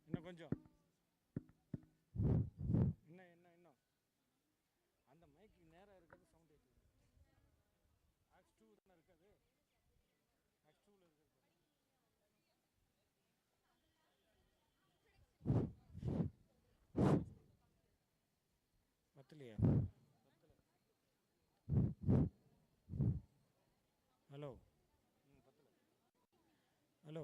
இன்னும் கொஞ்சம் இன்னும் அந்த மைக்கு நேராக இருக்கிறது சவுண்ட் ஏற்றுது. ஆக்ஸ் 2 தானே இருக்காது, ஆக்ஸ் 2வில் இருக்கிறது. பத்தலையா? ஹலோ, பத்தலை. ஹலோ,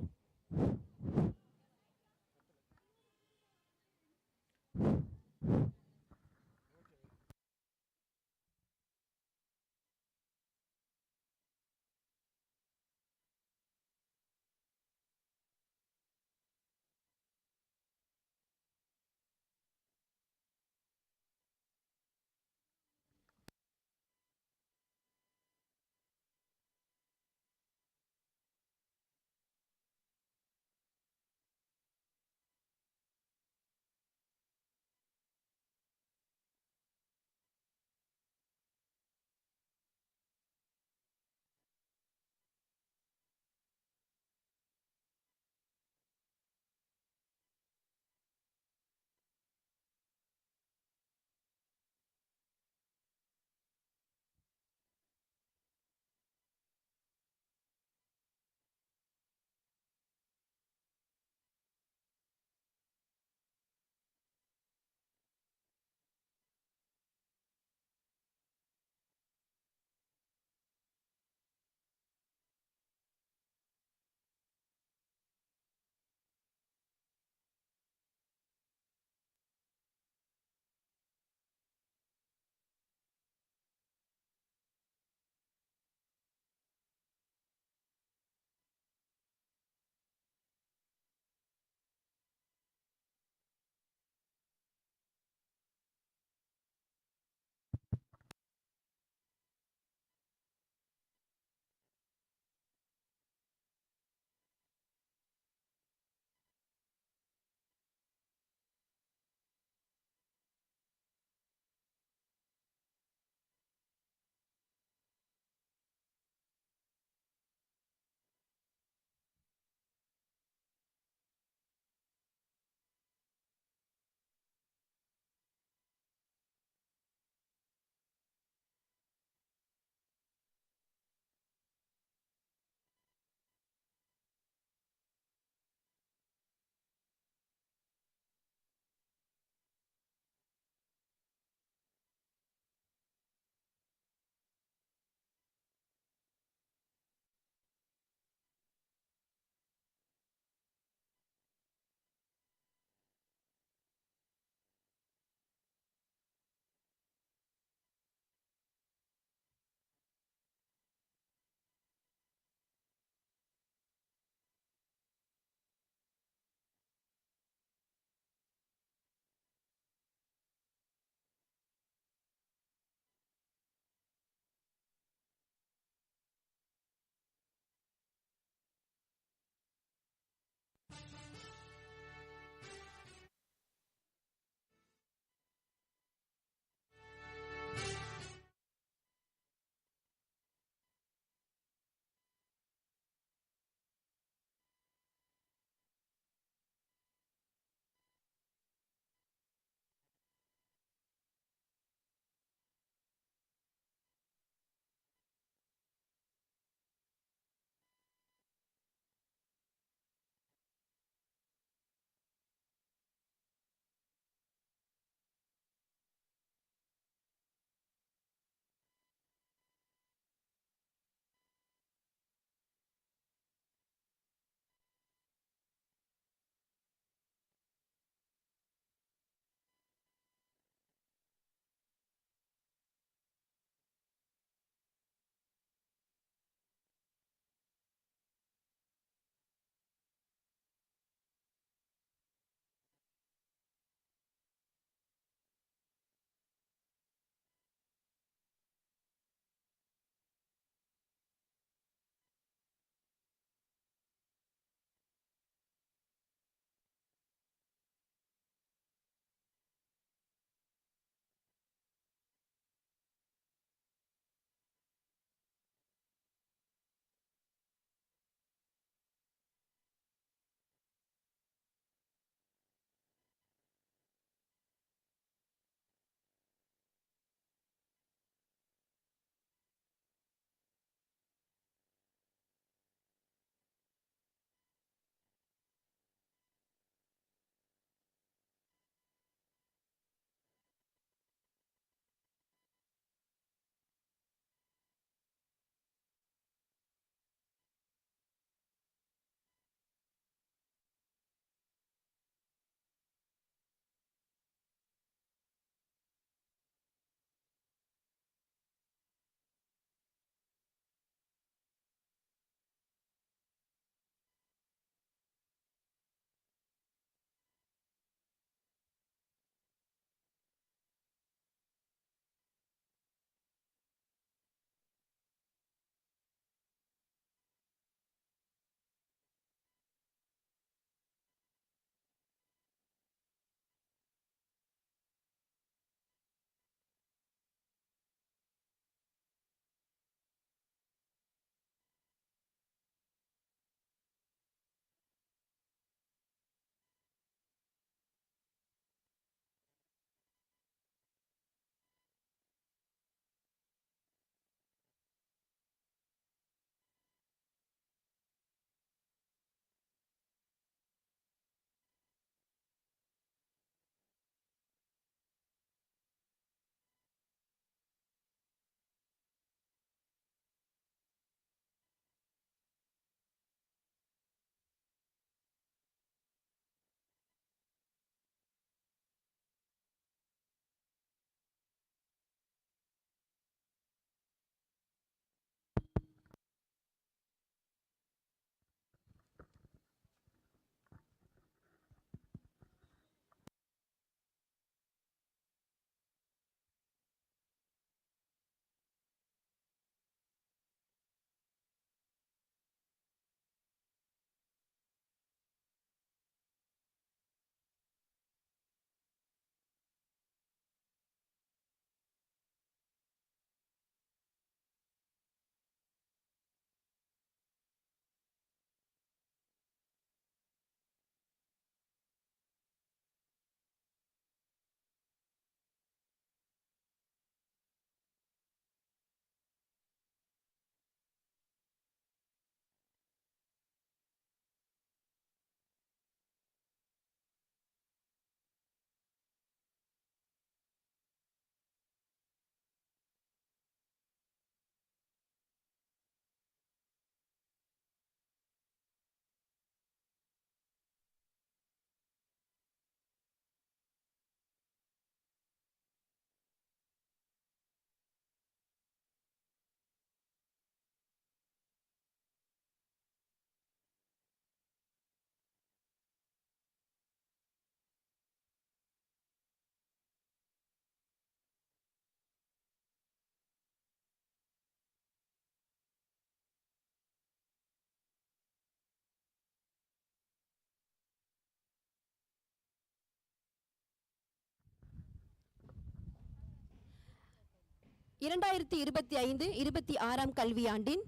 2025-26 கல்வியாண்டின்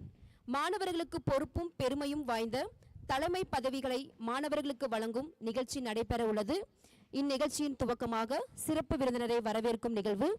மாணவர்களுக்கு பொறுப்பும் பெருமையும் வாய்ந்த தலைமை பதவிகளை மாணவர்களுக்கு வழங்கும் நிகழ்ச்சி நடைபெற உள்ளது. இந்நிகழ்ச்சியின் துவக்கமாக சிறப்பு விருந்தினரை வரவேற்கும் நிகழ்வு.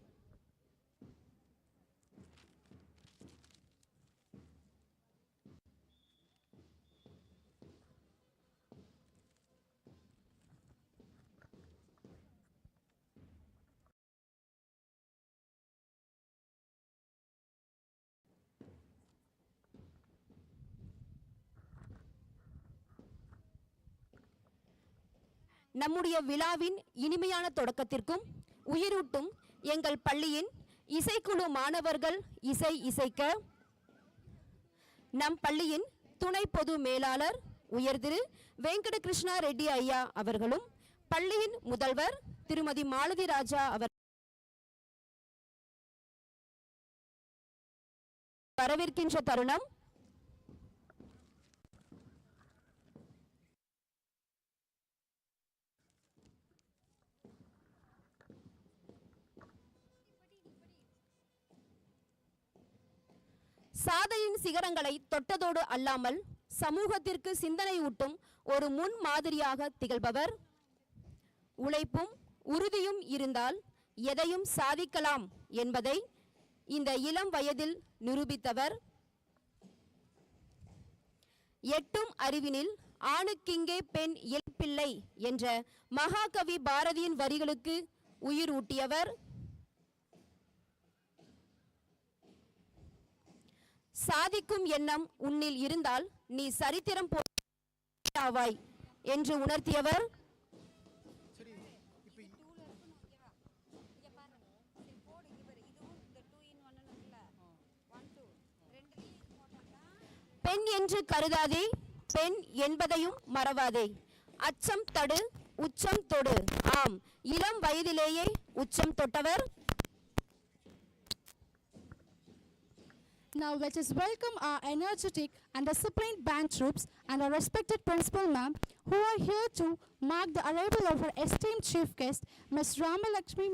நம்முடைய விழாவின் இனிமையான தொடக்கத்திற்கும் உயிரூட்டும் எங்கள் பள்ளியின் இசைக்குழு மாணவர்கள் இசைக்க நம் பள்ளியின் துணை பொது மேலாளர் உயர்திரு வெங்கட கிருஷ்ணா ரெட்டி ஐயா அவர்களும் பள்ளியின் முதல்வர் திருமதி மாலதி ராஜா அவர் வரவேற்கின்ற தருணம். சாதனையின் சிகரங்களை தொட்டதோடு அல்லாமல் சமூகத்திற்கு சிந்தனை ஊட்டும் ஒரு முன் மாதிரியாக திகழ்பவர். உழைப்பும் உறுதியும் இருந்தால் எதையும் சாதிக்கலாம் என்பதை இந்த இளம் வயதில் நிரூபித்தவர். எட்டும் அறிவினில் ஆணுக்கிங்கே பெண் இயல்பில்லை என்ற மகாகவி பாரதியின் வரிகளுக்கு உயிர் ஊட்டியவர். சாதிக்கும் எண்ணம் உன்னில் இருந்தால் நீ சரித்திரம் போவாய் என்று உணர்த்தியவர். பெண் என்று கருதாதே, பெண் என்பதையும் மறவாதே. அச்சம் தடு, உச்சம் தொடு. ஆம், இளம் வயதிலேயே உச்சம் தொட்டவர். Now let us welcome our energetic and disciplined band troops and our respected principal ma'am who are here to mark the arrival of our esteemed chief guest, Ms. Ramalakshmi.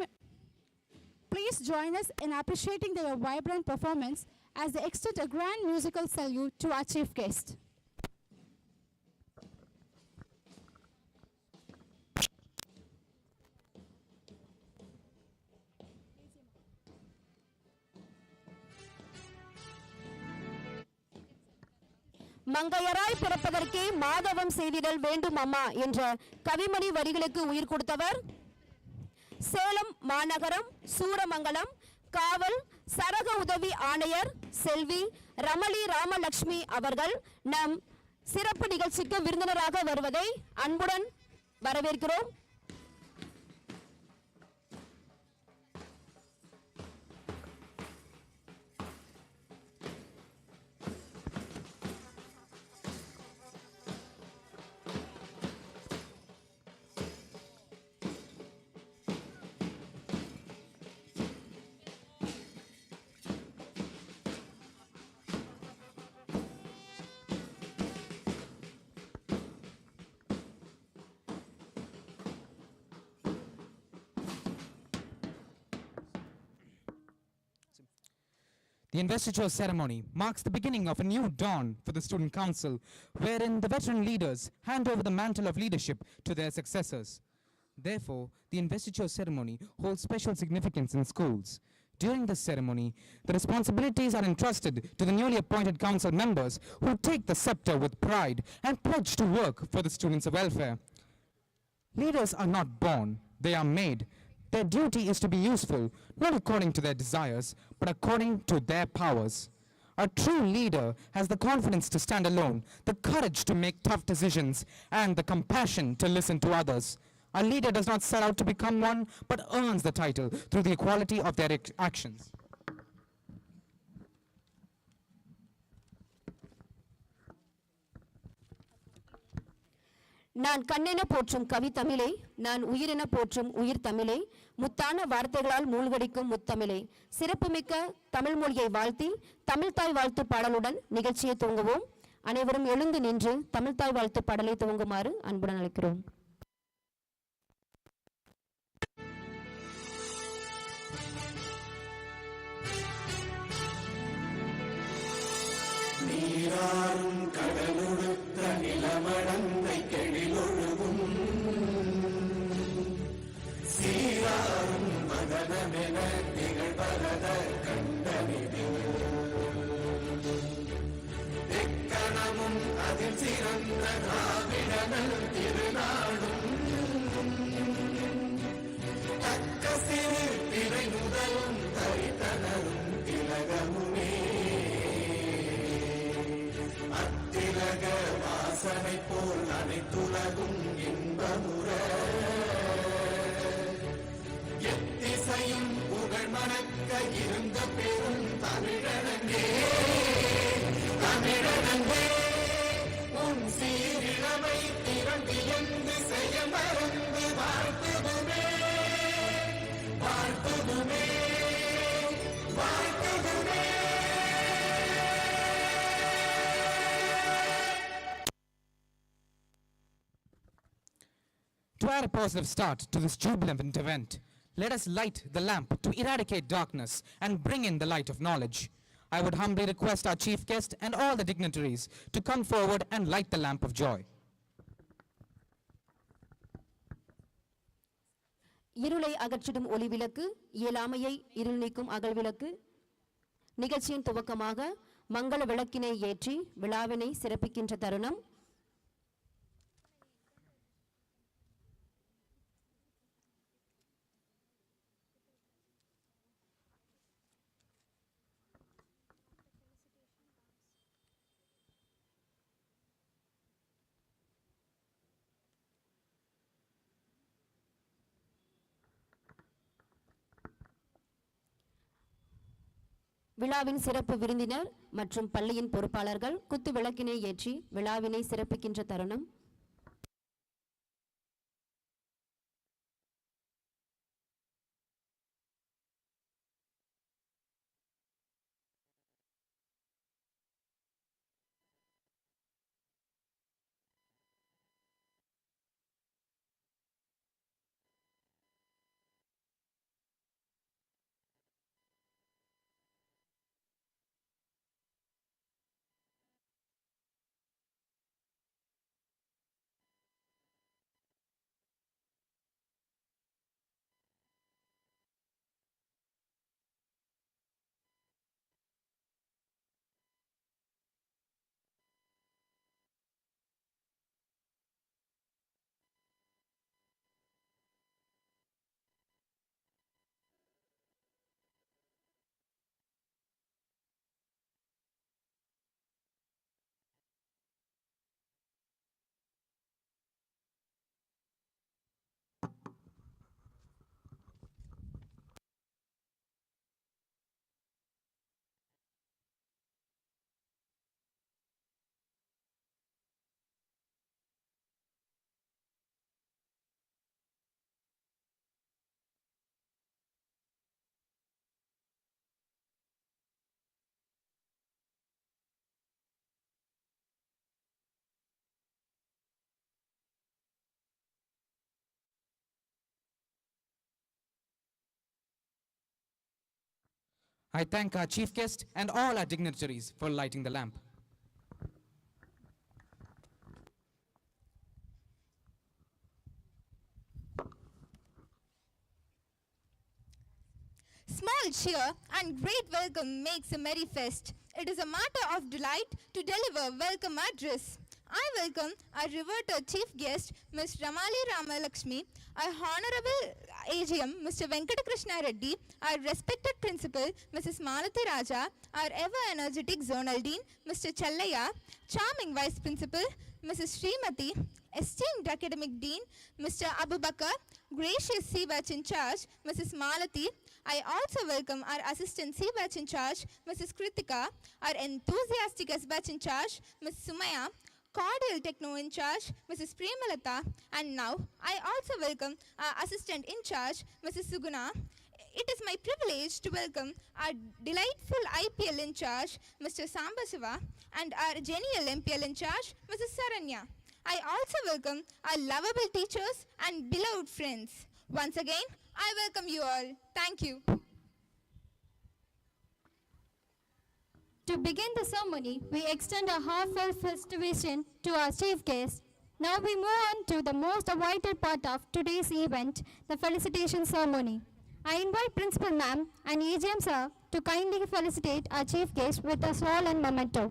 Please join us in appreciating their vibrant performance as they extend a grand musical salute to our chief guest. மங்கையராய் பிறப்பதற்கே மாதவம் செய்திடல் வேண்டும் அம்மா என்ற கவிமணி வரிகளுக்கு உயிர் கொடுத்தவர். சேலம் மாநகரம் சூரமங்கலம் காவல் சரக உதவி ஆணையர் செல்வி ரமலி ராமலட்சுமி அவர்கள் நம் சிறப்பு நிகழ்ச்சிக்கு விருந்தினராக வருவதை அன்புடன் வரவேற்கிறோம். The investiture ceremony marks the beginning of a new dawn for the Student Council, wherein the veteran leaders hand over the mantle of leadership to their successors. Therefore, the investiture ceremony holds special significance in schools. During this ceremony, the responsibilities are entrusted to the newly appointed council members who take the scepter with pride and pledge to work for the students' welfare. Leaders are not born, they are made. Their duty is to be useful, not according to their desires, but according to their powers. A true leader has the confidence to stand alone, the courage to make tough decisions, and the compassion to listen to others. A leader does not set out to become one, but earns the title through the equality of their actions. நான் கண்ணென போற்றும் கவி தமிழே, நான் உயிரென போற்றும் உயிர் தமிழே, முத்தான வார்த்தைகளால் மூழ்கடிக்கும் முத்தமிழே. சிறப்புமிக்க தமிழ் மொழியை வாழ்த்தி தமிழ்தாய் வாழ்த்து பாடலுடன் நிகழ்ச்சியை துவங்குவோம். அனைவரும் எழுந்து நின்று தமிழ்தாய் வாழ்த்து பாடலை துவங்குமாறு அன்புடன் அழைக்கிறோம். நீராறும் கடலுடுத்த நிலமடந்தை கெழிலொழுகும் சீராறும் மதனமென திகழ்பரத கண்டனிது எக்கணமும் அதில் சிறந்த திராவிடனல் திருநாடும் தக்க சிறு திரை முதலும் தரித்தனரும் திலகமுமே அத்திலக வாசனை போல் அனைத்துலகும் இன்பமுற எத்திசையும் புகழ் மணக்க இருந்த பெரும் தமிழனங்கே தமிழனங்கே உன் சீரிழமை திரண்டியந்து செய்ய மறந்து வாழ்த்துதுமே வாழ்த்துதுமே வாழ்த்துதுமே. To add a positive start to this jubilant event, let us light the lamp to eradicate darkness and bring in the light of knowledge. I would humbly request our chief guest and all the dignitaries to come forward and light the lamp of joy. இருளை அகற்றிடும் ஒளி விளக்கு, இயலாமையை இருள் நீக்கும் அகல் விளக்கு. நிகழ்ச்சியின் துவக்கமாக மங்கள விளக்கினை ஏற்றி விழாவினை சிறப்பிக்கின்ற தருணம். விழாவின் சிறப்பு விருந்தினர் மற்றும் பள்ளியின் பொறுப்பாளர்கள் குத்து விளக்கினை ஏற்றி விழாவினை சிறப்பிக்கின்ற தருணம். I thank our chief guest and all our dignitaries for lighting the lamp. Small cheer and great welcome makes a merry fest. It is a matter of delight to deliver welcome address. I welcome our revered chief guest, Ms. Ramali Ramalakshmi, our Honorable AGM, Mr. Venkatakrishna Reddy, our respected principal, Mrs. Malati Raja, our ever-energetic zonal dean, Mr. Challaya, charming vice principal, Mrs. Srimati, esteemed academic dean, Mr. Abubakar, gracious C-Batch in charge, Mrs. Malati. I also welcome our assistant C-Batch in charge, Mrs. Kritika, our enthusiastic S-Batch in charge, Ms. Sumaya, cordial techno in charge, Mrs. Premalata, and now I also welcome our assistant in charge, Mrs. Suguna. It is my privilege to welcome our delightful IPL in charge, Mr. Sambasiva, and our genial MPL in charge, Mrs. Saranya. I also welcome our lovable teachers and beloved friends. Once again, I welcome you all. Thank you. To begin the ceremony, we extend a heartfelt felicitation to our chief guest. Now we move on to the most awaited part of today's event, the felicitation ceremony. I invite Principal Ma'am and AGM Sir to kindly felicitate our chief guest with a solemn memento.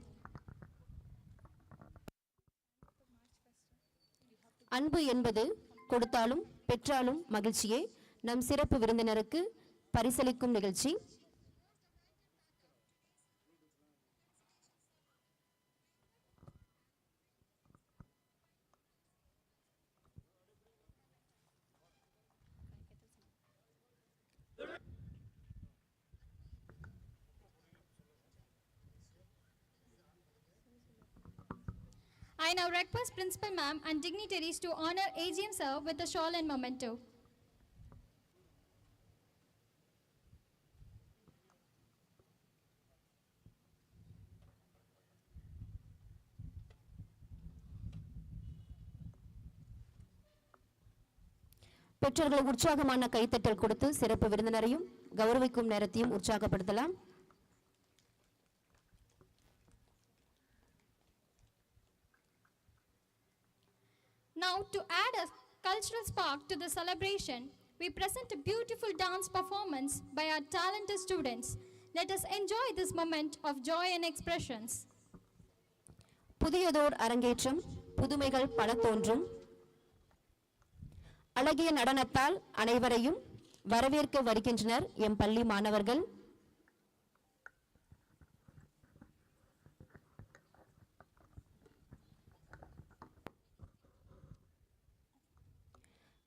அன்பு என்பது கொடுத்தாலும் பெற்றாலும் மகிழ்ச்சியே. நம் சிறப்பு விருந்தினருக்கு பரிசளிக்கும் நிகழ்ச்சி. I now request Principal Ma'am and dignitaries to honor AGM Sir with a shawl and memento. பெற்றோர்கள் உற்சாகமான கைத்தட்டல் கொடுத்து சிறப்பு விருந்தினரையும் கௌரவிக்கும் நேரத்தையும் உற்சாகப்படுத்தலாம். Now, to add a cultural spark to the celebration, we present a beautiful dance performance by our talented students. Let us enjoy this moment of joy and expressions. புதியதோர் அரங்கேற்றம், புதுமைகள் பல தோன்றும். அழகிய நடனத்தால் அனைவரையும் வரவேற்க வருகின்றனர் எம் பள்ளி மாணவர்கள்.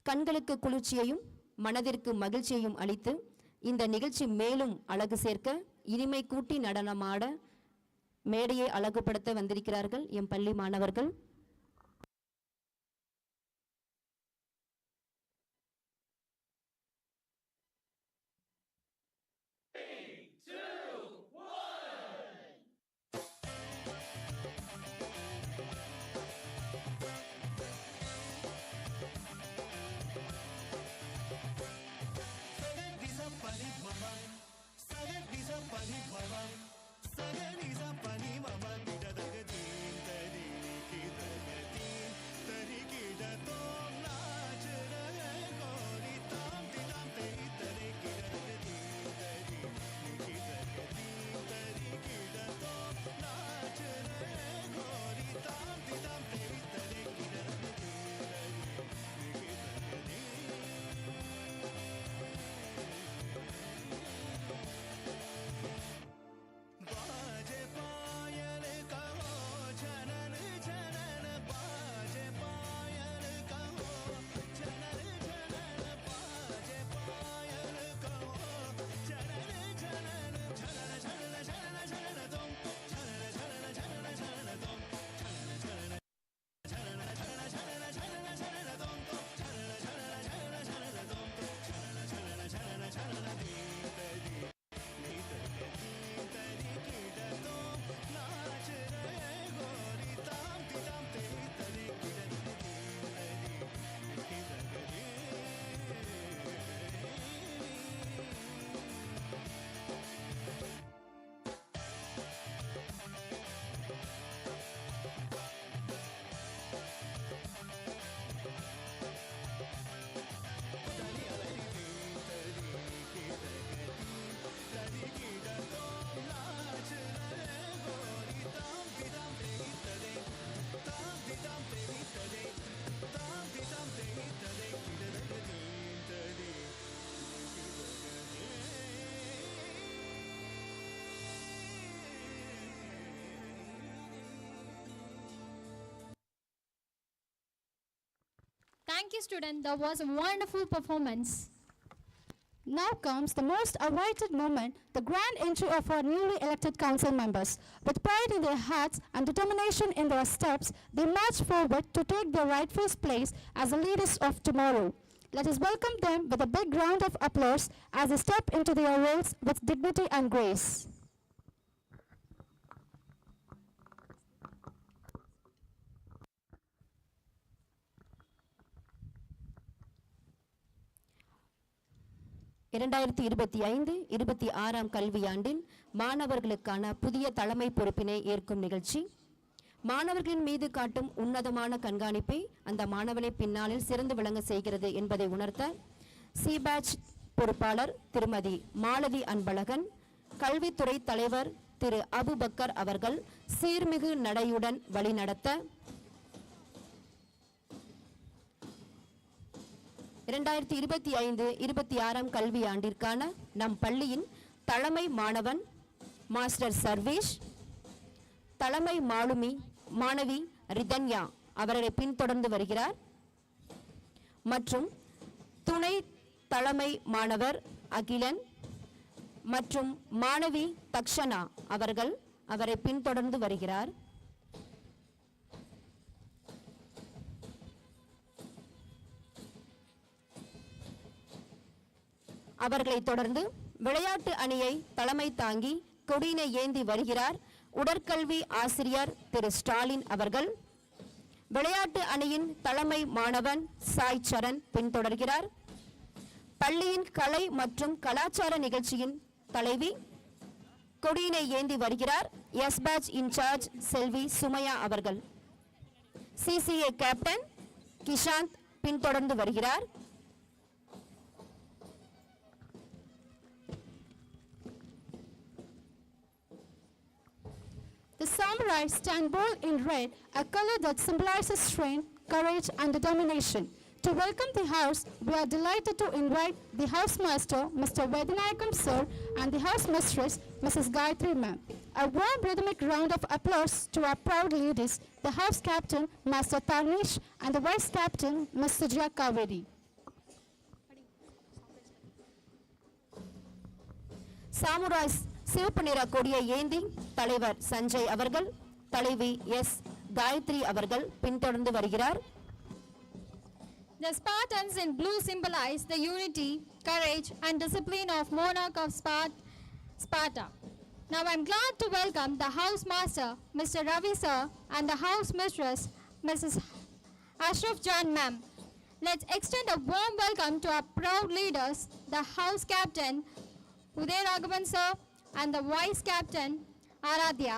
கண்களுக்கு குளிர்ச்சியையும் மனதிற்கு மகிழ்ச்சியையும் அளித்து இந்த நிகழ்ச்சி மேலும் அழகு சேர்க்க இனிமை கூட்டி நடனமாட மேடையை அழகுபடுத்த வந்திருக்கிறார்கள் எம் பள்ளி மாணவர்கள். Thank you, student. That was a wonderful performance. Now comes the most awaited moment, the grand entry of our newly elected council members. With pride in their hearts and determination in their steps, they march forward to take their rightful place as the leaders of tomorrow. Let us welcome them with a big round of applause as they step into their roles with dignity and grace. 2025-26 கல்வியாண்டில் மாணவர்களுக்கான புதிய தலைமை பொறுப்பினை ஏற்கும் நிகழ்ச்சி. மாணவர்களின் மீது காட்டும் உன்னதமான கண்காணிப்பை அந்த மாணவனை பின்னாளில் சிறந்து விளங்க செய்கிறது என்பதை உணர்த்த சி பேட்ச் பொறுப்பாளர் திருமதி மாலதி அன்பழகன், கல்வித்துறை தலைவர் திரு அபுபக்கர் அவர்கள் சீர்மிகு நடையுடன் வழிநடத்த 2025-26 கல்வியாண்டிற்கான நம் பள்ளியின் தலைமை மாணவன் மாஸ்டர் சர்வேஷ், தலைமை மாணவி ரிதன்யா அவர்களை பின்தொடர்ந்து வருகிறார் மற்றும் துணை தலைமை மாணவர் அகிலன் மற்றும் மாணவி தக்ஷனா அவரை பின்தொடர்ந்து வருகிறார். அவர்களை தொடர்ந்து விளையாட்டு அணியை தலைமை தாங்கி கொடியினை ஏந்தி வருகிறார் உடற்கல்வி ஆசிரியர் திரு ஸ்டாலின் அவர்கள். விளையாட்டு அணியின் தலைமை மாணவன் சாய் சரண் பின்தொடர்கிறார். பள்ளியின் கலை மற்றும் கலாச்சார நிகழ்ச்சியின் தலைவி கொடியினை ஏந்தி வருகிறார் எஸ் பேட்ச் இன்சார்ஜ் செல்வி சுமையா அவர்கள். சிசிஏ கேப்டன் கிஷாந்த் பின்தொடர்ந்து வருகிறார். The samurais stand bold in red, a color that symbolizes strength, courage, and determination. To welcome the house, we are delighted to invite the housemaster, Mr. Vedinayakam sir, and the housemistress, Mrs. Gayatri ma'am. A warm rhythmic round of applause to our proud ladies, the house captain, Master Tarnish, and the vice captain, Ms. Sujya Kaveri. Samurais சிவப்பு நிற கொடியை ஏந்தி தலைவர் சஞ்சய் அவர்கள், தலைவி S Gayatri அவர்கள் பின்தொடர்ந்து வருகிறார். The Spartans in blue symbolize the unity, courage, and discipline of monarch of Sparta. Now I'm glad to welcome the house master, Mr. Ravi sir, and the house mistress, Mrs. Ashraf Jan ma'am. Let's extend a warm welcome to our proud leaders, the house captain, Uday Raghavan sir, and the vice captain, Aradhya.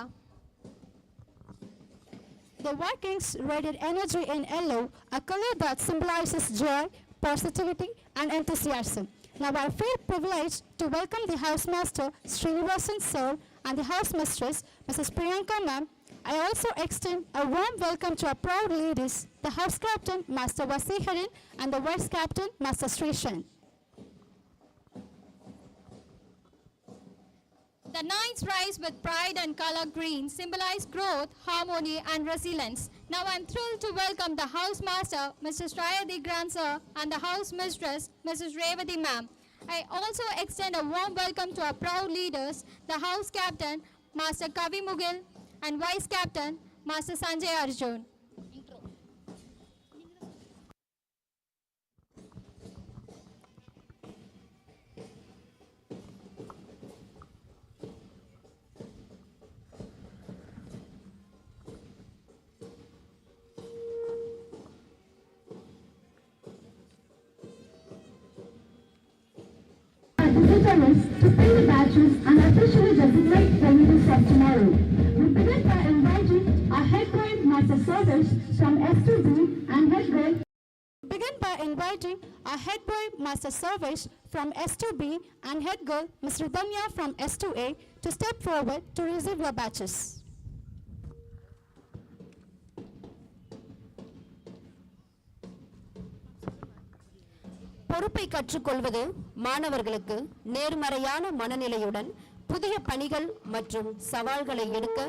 The Vikings radiate energy in yellow, a color that symbolizes joy, positivity, and enthusiasm. Now I feel privileged to welcome the housemaster, Srinivasan sir, and the housemistress, Mrs. Priyanka ma'am. I also extend a warm welcome to our proud ladies, the house captain, Master Vasiharan, and the vice captain, Master Srishan. The Knights rise with pride and color green, symbolize growth, harmony, and resilience. Now I'm thrilled to welcome the housemaster, Mr. Shrayadi Grandsir, and the house mistress, Mrs. Revati ma'am. I also extend a warm welcome to our proud leaders, the house captain, Master Kavi Mugil, and vice captain, Master Sanjay Arjun. Visitors to pay the badges and officially designate the leaders of tomorrow. We begin by inviting our head boy master servers from S2B and head girl. Begin by inviting our head boy master service from S2B and head girl Ms. Ridanya from S2A to step forward to receive your badges. பொறுப்பை கற்றுக்கொள்வது மாணவர்களுக்கு நேர்மறையான மனநிலையுடன் புதிய பணிகள் மற்றும் சவால்களை எடுக்க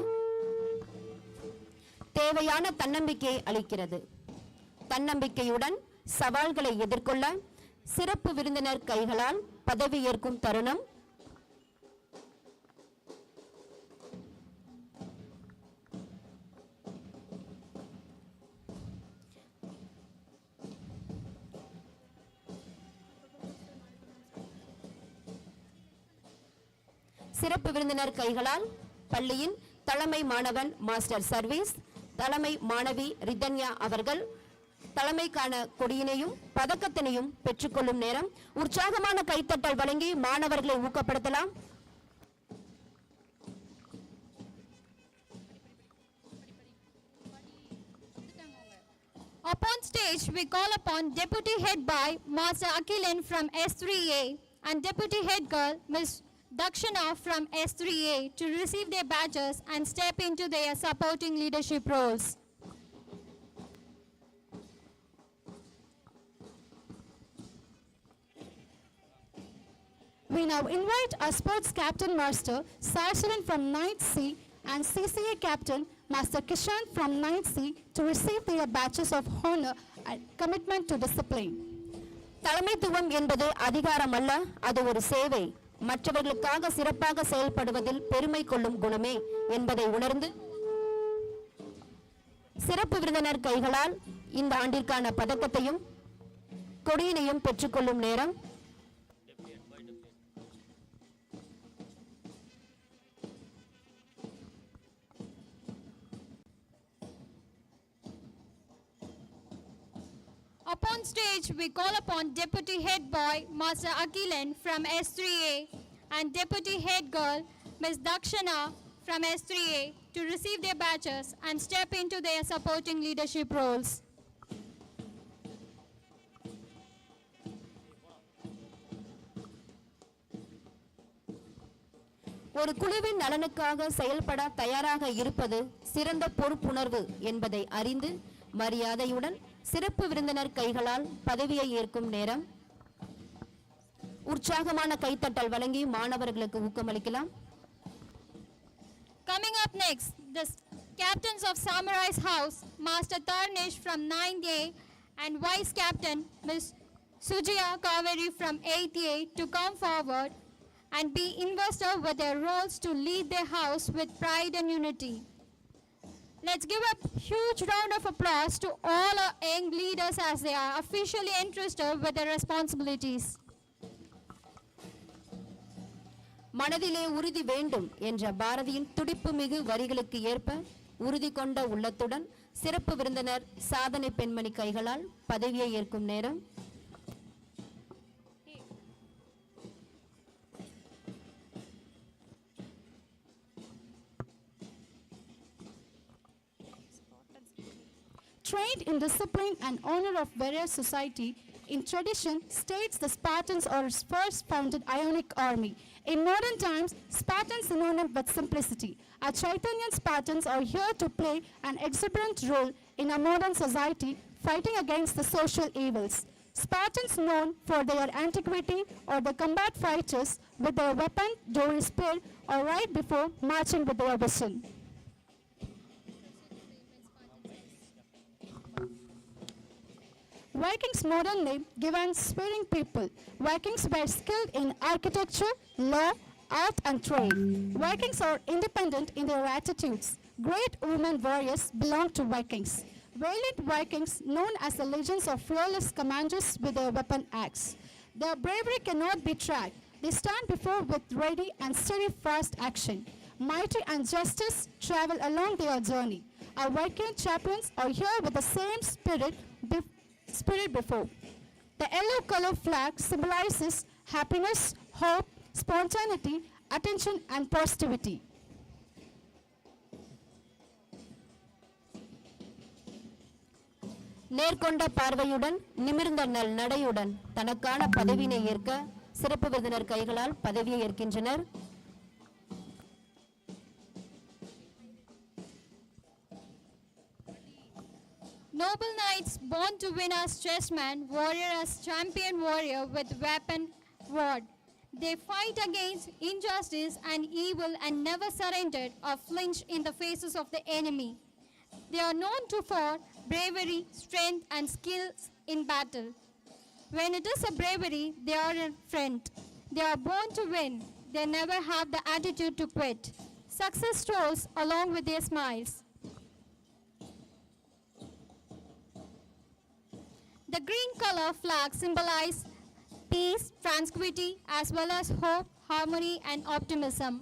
தேவையான தன்னம்பிக்கையை அளிக்கிறது. தன்னம்பிக்கையுடன் சவால்களை எதிர்கொள்ள சிறப்பு விருந்தினர் கைகளால் பதவியேற்கும் தருணம் சிறப்பு விருந்தினர் கைகளால் பள்ளியின் தலைமை மாணவன் மாஸ்டர் சர்வீஸ், தலைமை மாணவி ரிதன்யா அவர்கள் தலைமைக்கான கொடியினையும் பதக்கத்தினையும் பெற்றுக்கொள்ளும் நேரம். உற்சாகமான கைத்தட்டல் வழங்கி மாணவர்களை ஊக்கப்படுத்தலாம். Upon stage, we call upon Deputy Head Boy Master Akhilan from S3A and Deputy Head Girl Ms. Dakshana from S3A to receive their badges and step into their supporting leadership roles. We now invite our sports captain master Sarsalan from 9th C and CCA captain Master Kishan from 9th C to receive their badges of honor and commitment to discipline. தலைமைத்துவம் என்பது அதிகாரம் அல்ல, அது ஒரு சேவை. மற்றவர்களுக்காக சிறப்பாக செயல்படுவதில் பெருமை கொள்ளும் குணமே என்பதை உணர்ந்து சிறப்பு விருந்தினர் கைகளால் இந்த ஆண்டிற்கான பதக்கத்தையும் கொடியினையும் பெற்றுக்கொள்ளும் நேரம். Upon stage, we call upon Deputy Head Boy Master Akhilan from S3A and Deputy Head Girl Ms. Dakshana from S3A to receive their badges and step into their supporting leadership roles. ஒரு குழுவின் நலனுக்காக செயல்பட தயாராக இருப்பது சிறந்த பொறுப்புணர்வு என்பதை அறிந்து மரியாதையுடன் சிறப்பு விருந்தினர் கைகளால் பதவியை ஏற்கும் நேரம். உற்சாகமான கைத்தட்டல் வழங்கி மாணவர்களுக்கு ஊக்கமளிக்கலாம். Coming up next, the captains of Samurai's House, Master Tarnish from 9th A and Vice Captain Ms. Sujaya Kaveri from 8th A to come forward and be invested with their roles to lead their house with pride and unity. Let's give a huge round of applause to all our young leaders as they are officially entrusted with their responsibilities. மனதிலே உறுதி வேண்டும் என்ற பாரதியின் துடிப்பு மிகு வரிகளுக்கு ஏற்ப உறுதி கொண்ட உள்ளத்துடன் சிறப்பு விருந்தினர் சாதனை பெண்மணி கைகளால் பதவியை ஏற்கும் நேரம். Trained in discipline and honor of warrior society, in tradition states the Spartans are first founded Ionic army. In modern times, Spartans synonym with simplicity. Our Chaitanyan Spartans are here to play an exuberant role in a modern society fighting against the social evils. Spartans known for their antiquity or the combat fighters with their weapon during spear or right before marching with their vision. Vikings' modern name given swearing people. Vikings were skilled in architecture, law, art and trade. Vikings are independent in their attitudes. Great women warriors belong to Vikings. Valiant Vikings known as the legends of fearless commanders with their weapon axe. Their bravery cannot be tracked. They stand before with ready and steady fast action. Mighty and justice travel along their journey. Our Viking chaplains are here with the same spirit before. The yellow color flag symbolizes happiness, hope, spontaneity, attention and positivity. நேர்கொண்ட பார்வையுடன் நிமிர்ந்த நல் நடையுடன் தனக்கான பதவியினை ஏற்க சிறப்பு விருந்தினர் கைகளால் பதவியை ஏற்கின்றனர். Noble knights born to win as chessman, warrior as champion warrior with weapon ward. They fight against injustice and evil and never surrendered or flinch in the faces of the enemy. They are known to for bravery, strength and skills in battle. When it is a bravery, they are a friend. They are born to win. They never have the attitude to quit. Success strolls along with their smiles. The green color flag symbolizes peace, tranquility, as well as hope, harmony, and optimism.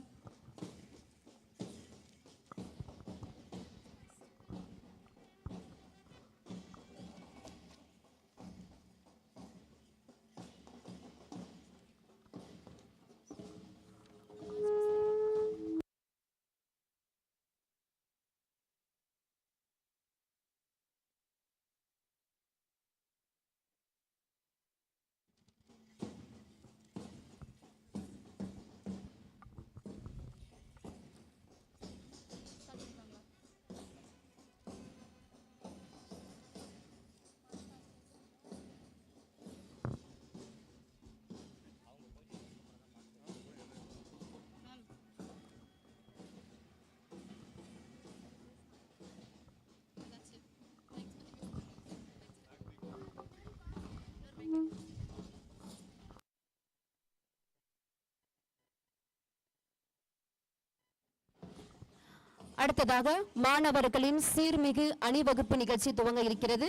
அடுத்ததாக மாணவர்களின் சீர்மிகு அணிவகுப்பு நிகழ்ச்சி துவங்க இருக்கிறது.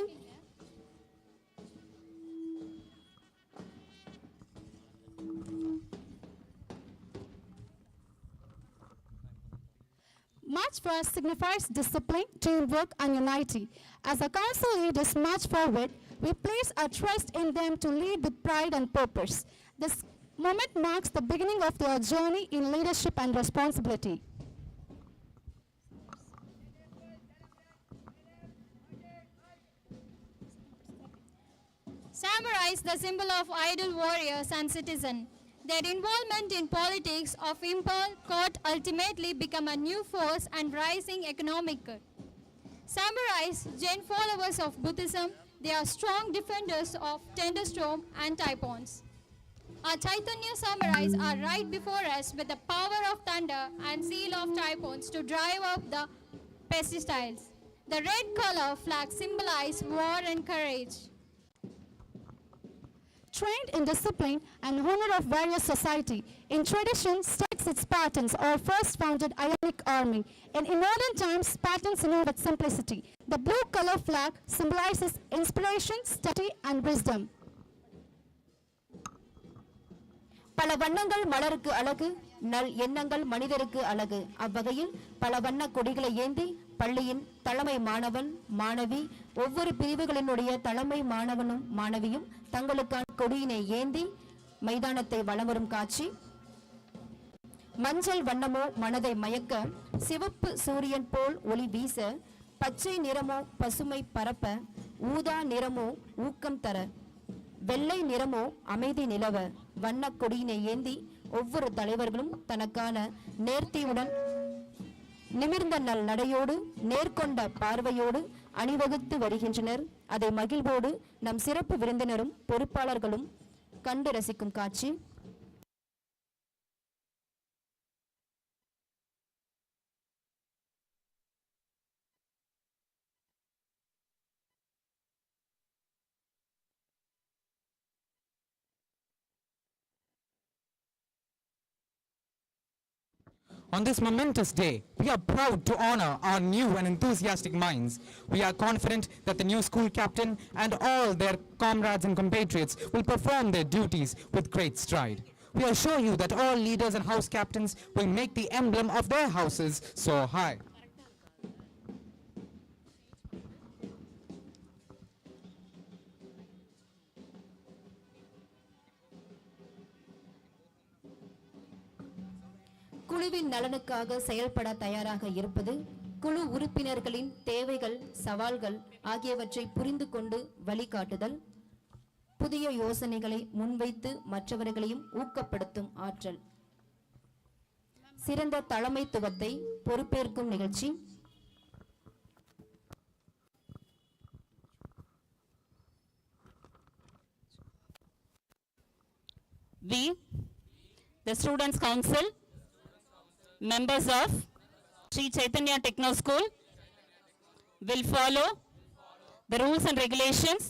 March past signifies discipline, teamwork, and unity. As the council leaders march forward, we place our trust in them to lead with pride and purpose. This moment marks the beginning of their journey in leadership and responsibility. Samurais, the symbol of idle warriors and citizens. Their involvement in politics of impel court ultimately become a new force and rising economic good. Samurais, Jain followers of Buddhism, they are strong defenders of thunderstorm and typhoons. Our Chaitanya samurais are right before us with the power of thunder and zeal of typhoons to drive up the pesticides. The red color flag symbolizes war and courage. Trained in discipline and honor of various society, in tradition, states its Spartans or first founded Ionic army. In modern times, Spartans know with simplicity. The blue color flag symbolizes inspiration, study, and wisdom. பல வண்ணங்கள் மலருக்கு அழகு, நல் எண்ணங்கள் மனிதருக்கு அழகு. அவ்வகையில் பல வண்ண கொடிகளை ஏந்தி பள்ளியின் தலைமை மாணவன் மாணவி ஒவ்வொரு பிரிவுகளினுடைய தலைமை மாணவனும் மாணவியும் தங்களுக்கான கொடியினை ஏந்தி மைதானத்தை வலம் வரும் காட்சி. மஞ்சள் வண்ணமோ மனதை மயக்க, சிவப்பு சூரியன் போல் ஒளி வீச, பச்சை நிறமோ பசுமை பரப்ப, ஊதா நிறமோ ஊக்கம் தர, வெள்ளை நிறமோ அமைதி நிலவ, வண்ண கொடியினை ஏந்தி ஒவ்வொரு தலைவர்களும் தனக்கான நேர்த்தியுடன் நிமிர்ந்த நல் நடையோடு நேர்கொண்ட பார்வையோடு அணிவகுத்து வருகின்றனர். அதை மகிழ்வோடு நம் சிறப்பு விருந்தினரும் பொறுப்பாளர்களும் கண்டு ரசிக்கும் காட்சி. On this momentous day, we are proud to honor our new and enthusiastic minds. We are confident that the new school captain and all their comrades and compatriots will perform their duties with great stride. We assure you that all leaders and house captains will make the emblem of their houses soar high. குழுவின் நலனுக்காக செயல்பட தயாராக இருப்பது, குழு உறுப்பினர்களின் தேவைகள் சவால்கள் ஆகியவற்றை புரிந்து கொண்டு வழிகாட்டுதல், புதிய யோசனைகளை முன்வைத்து மற்றவர்களையும் ஊக்கப்படுத்தும் ஆற்றல், சிறந்த தலைமைத்துவத்தை பொறுப்பேற்கும் நிகழ்ச்சி. We, the Students' Council, members of Sri Chaitanya Techno School, will follow the rules and regulations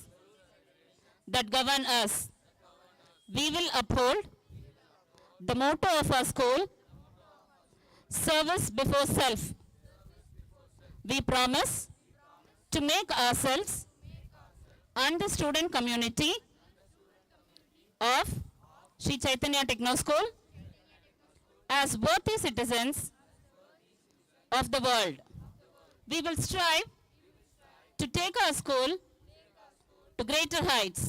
that govern us. We will uphold the motto of our school, service before self. We promise to make ourselves and the student community of Sri Chaitanya Techno School as worthy citizens of the world. We will strive to take our school to greater heights.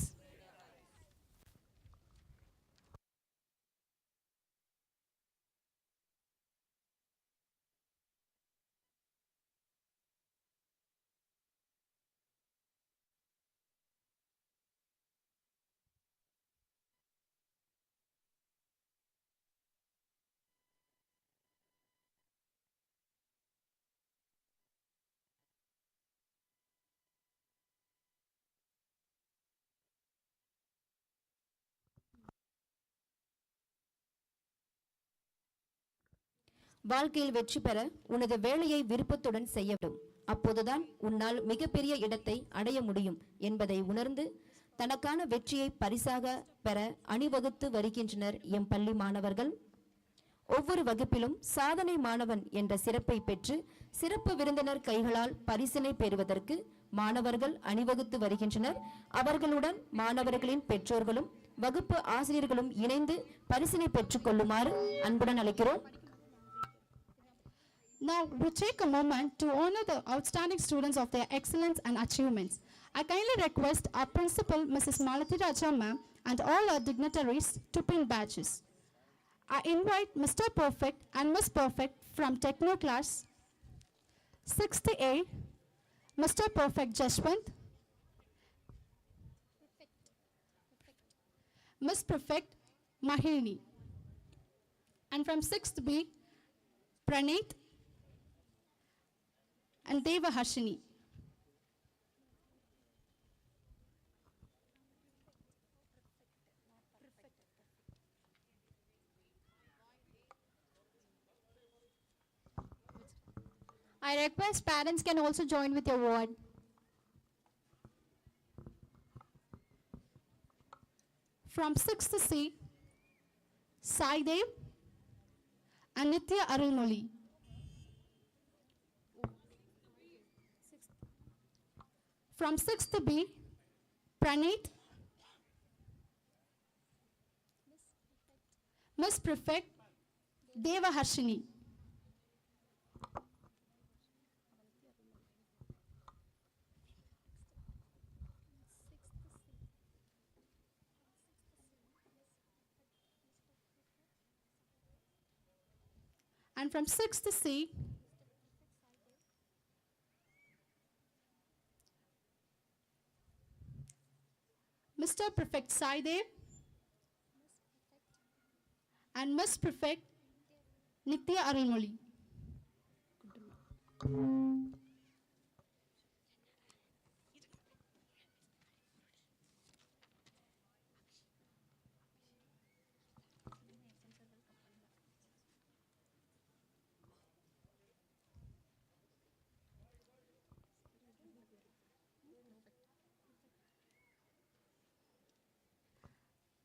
வாழ்க்கையில் வெற்றி பெற உனது வேலையை விருப்பத்துடன் செய்ய வேண்டும். அப்போதுதான் உன்னால் மிகப்பெரிய இடத்தை அடைய முடியும் என்பதை உணர்ந்து தனக்கான வெற்றியை பரிசாக பெற அணிவகுத்து வருகின்றனர் எம் பள்ளி மாணவர்கள். ஒவ்வொரு வகுப்பிலும் சாதனை மாணவன் என்ற சிறப்பை பெற்று சிறப்பு விருந்தினர் கைகளால் பரிசினை பெறுவதற்கு மாணவர்கள் அணிவகுத்து வருகின்றனர். அவர்களுடன் மாணவர்களின் பெற்றோர்களும் வகுப்பு ஆசிரியர்களும் இணைந்து பரிசினை பெற்றுக் கொள்ளுமாறு அன்புடன் அழைக்கிறோம். Now we take a moment to honor the outstanding students of their excellence and achievements. I kindly request our principal, Mrs. Malathi Raja ma'am, and all our dignitaries to pin badges. I invite Mr. Perfect and Miss Perfect from Techno class 6th A, Mr. Perfect Jashwant, Miss Prefect Mahini, and from 6th B, Praneeth and Deva Harshini. I request parents can also join with your word. From 6th C, Sai Dev and Nitya Arulmoli. From 6th B, Praneeth, Miss Prefect, Deva Harshini. And from 6th C, Mr. Prefect Saidev and Miss Prefect Nitya Arulmoli.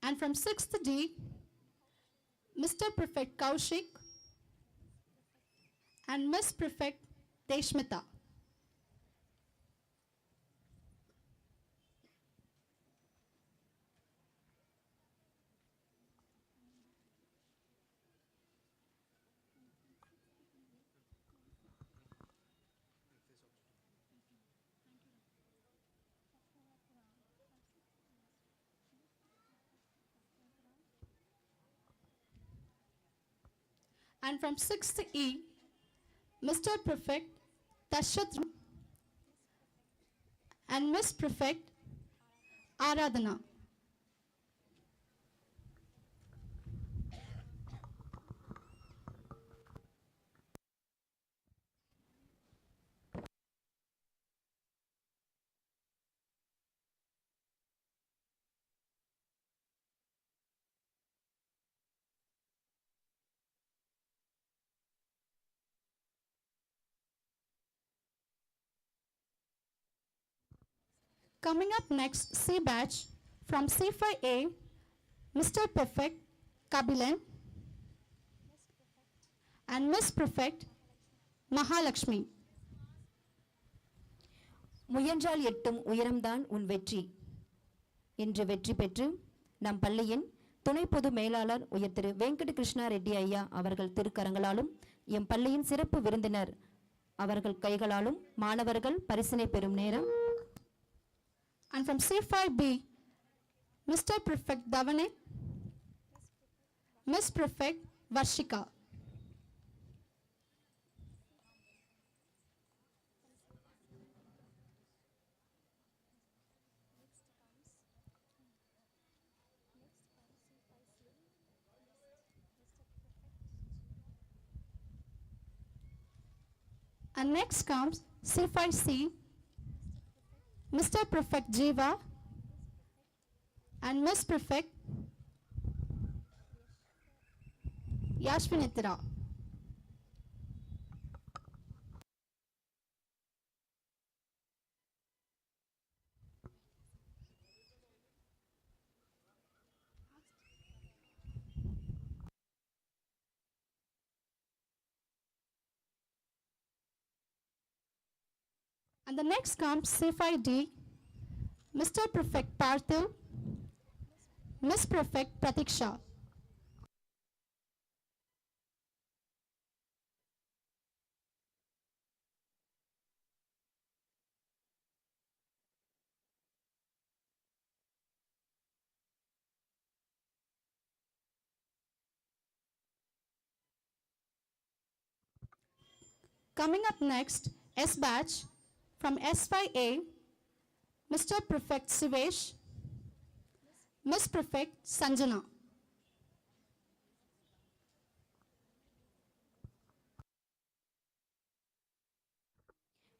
And from 6th D, Mr. Prefect Kaushik and Miss Prefect Deshmita. And from 6th E, Mr. Prefect Tashat and Miss Prefect Aradhana. Coming up next, C batch from C5A, Mr. Prefect Kabilan and Miss Prefect Mahalakshmi. முயன்றால் எட்டும் உயரம்தான் உன் வெற்றி என்று வெற்றி பெற்று நம் பள்ளியின் துணை பொது மேலாளர் உயர் திரு வெங்கட கிருஷ்ணா ரெட்டி ஐயா அவர்கள் திருக்கரங்களாலும் எம் பள்ளியின் சிறப்பு விருந்தினர் அவர்கள் கைகளாலும் மாணவர்கள் பரிசினை பெறும் நேரம். And from C5B, Mr. Prefect Davane, Miss Prefect Varshika. And next comes C5C, Mr. Prefect Jiva and Miss Prefect Yashvinitra. And the next comes C5D, Mr. Prefect Parthiv, Miss Prefect Pratiksha. Coming up next, S batch from S5A, Mr. Prefect Sivesh, Miss Prefect Sanjana.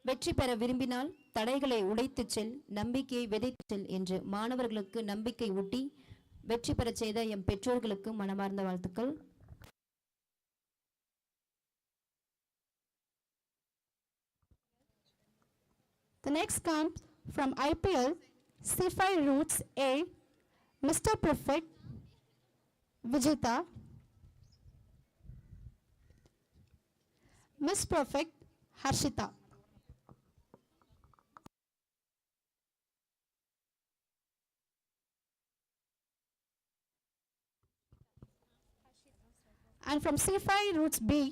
வெற்றி பெற விரும்பினால் தடைகளை உடைத்துச் செல், நம்பிக்கையை விதைத்துச் செல் என்று மாணவர்களுக்கு நம்பிக்கை ஊட்டி வெற்றி பெறச் செய்த எம் பெற்றோர்களுக்கு மனமார்ந்த வாழ்த்துக்கள். The next comes from IPL C5 Roots A, Mr. Prefect Vijita, Miss Prefect Harshita. And from C5 Roots B,